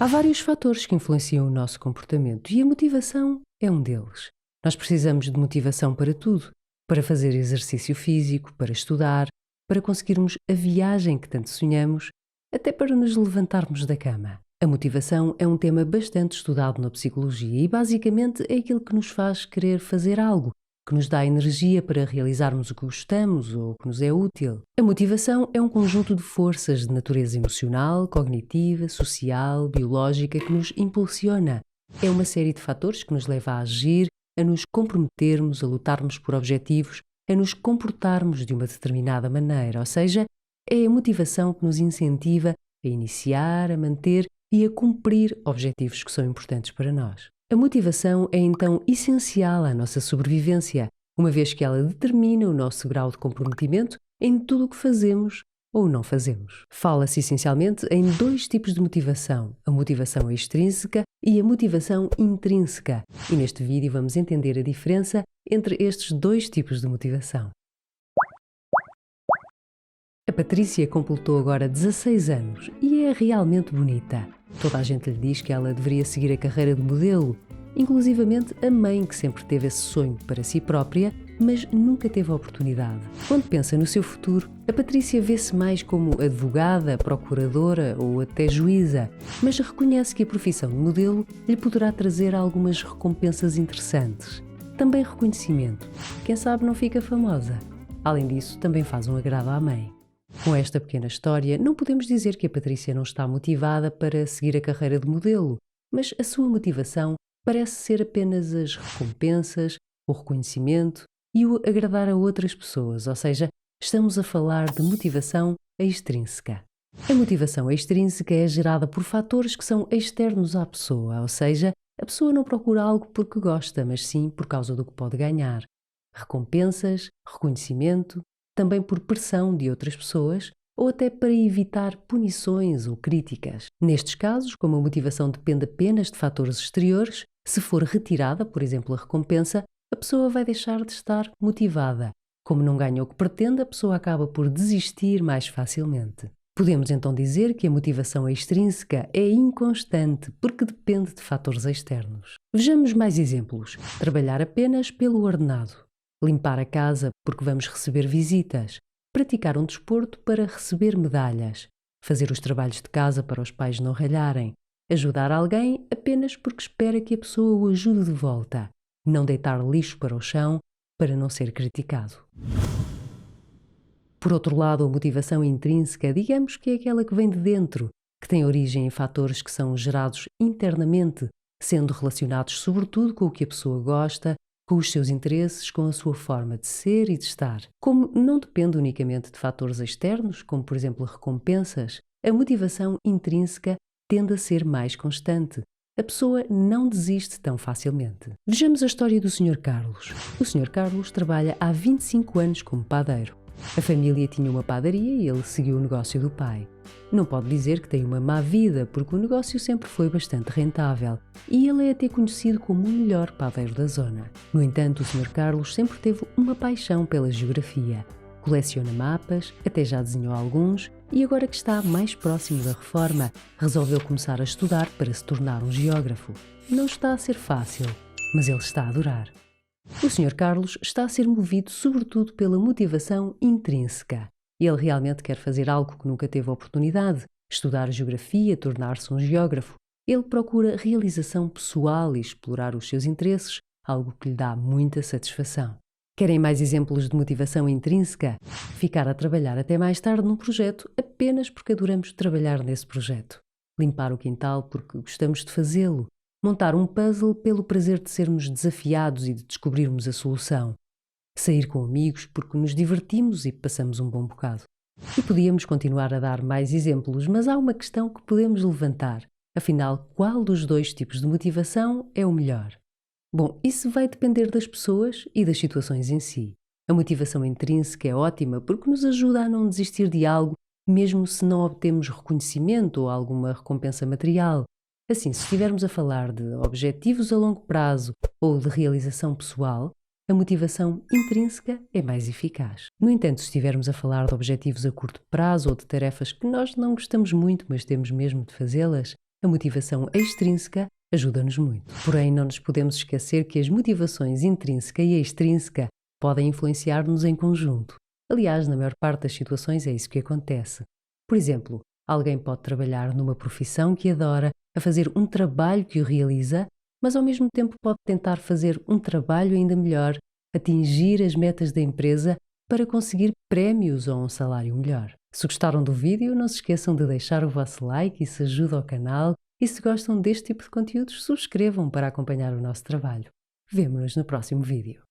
Há vários fatores que influenciam o nosso comportamento e a motivação é um deles. Nós precisamos de motivação para tudo, para fazer exercício físico, para estudar, para conseguirmos a viagem que tanto sonhamos, até para nos levantarmos da cama. A motivação é um tema bastante estudado na psicologia e basicamente é aquilo que nos faz querer fazer algo, que nos dá energia para realizarmos o que gostamos ou o que nos é útil. A motivação é um conjunto de forças de natureza emocional, cognitiva, social, biológica que nos impulsiona. É uma série de fatores que nos leva a agir, a nos comprometermos, a lutarmos por objetivos, a nos comportarmos de uma determinada maneira, ou seja, é a motivação que nos incentiva a iniciar, a manter e a cumprir objetivos que são importantes para nós. A motivação é então essencial à nossa sobrevivência, uma vez que ela determina o nosso grau de comprometimento em tudo o que fazemos ou não fazemos. Fala-se essencialmente em dois tipos de motivação, a motivação extrínseca e a motivação intrínseca. E neste vídeo vamos entender a diferença entre estes dois tipos de motivação. A Patrícia completou agora 16 anos e é realmente bonita. Toda a gente lhe diz que ela deveria seguir a carreira de modelo, inclusivamente a mãe que sempre teve esse sonho para si própria, mas nunca teve a oportunidade. Quando pensa no seu futuro, a Patrícia vê-se mais como advogada, procuradora ou até juíza, mas reconhece que a profissão de modelo lhe poderá trazer algumas recompensas interessantes. Também reconhecimento. Quem sabe não fica famosa. Além disso, também faz um agrado à mãe. Com esta pequena história, não podemos dizer que a Patrícia não está motivada para seguir a carreira de modelo, mas a sua motivação parece ser apenas as recompensas, o reconhecimento e o agradar a outras pessoas, ou seja, estamos a falar de motivação extrínseca. A motivação extrínseca é gerada por fatores que são externos à pessoa, ou seja, a pessoa não procura algo porque gosta, mas sim por causa do que pode ganhar. Recompensas, reconhecimento, também por pressão de outras pessoas ou até para evitar punições ou críticas. Nestes casos, como a motivação depende apenas de fatores exteriores, se for retirada, por exemplo, a recompensa, a pessoa vai deixar de estar motivada. Como não ganha o que pretende, a pessoa acaba por desistir mais facilmente. Podemos então dizer que a motivação extrínseca é inconstante porque depende de fatores externos. Vejamos mais exemplos. Trabalhar apenas pelo ordenado. Limpar a casa porque vamos receber visitas. Praticar um desporto para receber medalhas. Fazer os trabalhos de casa para os pais não ralharem. Ajudar alguém apenas porque espera que a pessoa o ajude de volta. Não deitar lixo para o chão para não ser criticado. Por outro lado, a motivação intrínseca, digamos que é aquela que vem de dentro, que tem origem em fatores que são gerados internamente, sendo relacionados sobretudo com o que a pessoa gosta, com os seus interesses, com a sua forma de ser e de estar. Como não depende unicamente de fatores externos, como por exemplo recompensas, a motivação intrínseca tende a ser mais constante. A pessoa não desiste tão facilmente. Vejamos a história do Sr. Carlos. O Sr. Carlos trabalha há 25 anos como padeiro. A família tinha uma padaria e ele seguiu o negócio do pai. Não pode dizer que tem uma má vida, porque o negócio sempre foi bastante rentável e ele é até conhecido como o melhor padeiro da zona. No entanto, o Sr. Carlos sempre teve uma paixão pela geografia. Coleciona mapas, até já desenhou alguns e agora que está mais próximo da reforma, resolveu começar a estudar para se tornar um geógrafo. Não está a ser fácil, mas ele está a adorar. O Sr. Carlos está a ser movido sobretudo pela motivação intrínseca. Ele realmente quer fazer algo que nunca teve oportunidade, estudar geografia, tornar-se um geógrafo. Ele procura realização pessoal e explorar os seus interesses, algo que lhe dá muita satisfação. Querem mais exemplos de motivação intrínseca? Ficar a trabalhar até mais tarde num projeto apenas porque adoramos trabalhar nesse projeto. Limpar o quintal porque gostamos de fazê-lo. Montar um puzzle pelo prazer de sermos desafiados e de descobrirmos a solução. Sair com amigos porque nos divertimos e passamos um bom bocado. E podíamos continuar a dar mais exemplos, mas há uma questão que podemos levantar. Afinal, qual dos dois tipos de motivação é o melhor? Bom, isso vai depender das pessoas e das situações em si. A motivação intrínseca é ótima porque nos ajuda a não desistir de algo, mesmo se não obtemos reconhecimento ou alguma recompensa material. Assim, se estivermos a falar de objetivos a longo prazo ou de realização pessoal, a motivação intrínseca é mais eficaz. No entanto, se estivermos a falar de objetivos a curto prazo ou de tarefas que nós não gostamos muito, mas temos mesmo de fazê-las, a motivação extrínseca ajuda-nos muito. Porém, não nos podemos esquecer que as motivações intrínseca e extrínseca podem influenciar-nos em conjunto. Aliás, na maior parte das situações é isso que acontece. Por exemplo, alguém pode trabalhar numa profissão que adora, a fazer um trabalho que o realiza, mas ao mesmo tempo pode tentar fazer um trabalho ainda melhor, atingir as metas da empresa para conseguir prémios ou um salário melhor. Se gostaram do vídeo, não se esqueçam de deixar o vosso like, isso ajuda ao canal, e se gostam deste tipo de conteúdos, subscrevam para acompanhar o nosso trabalho. Vemo-nos no próximo vídeo.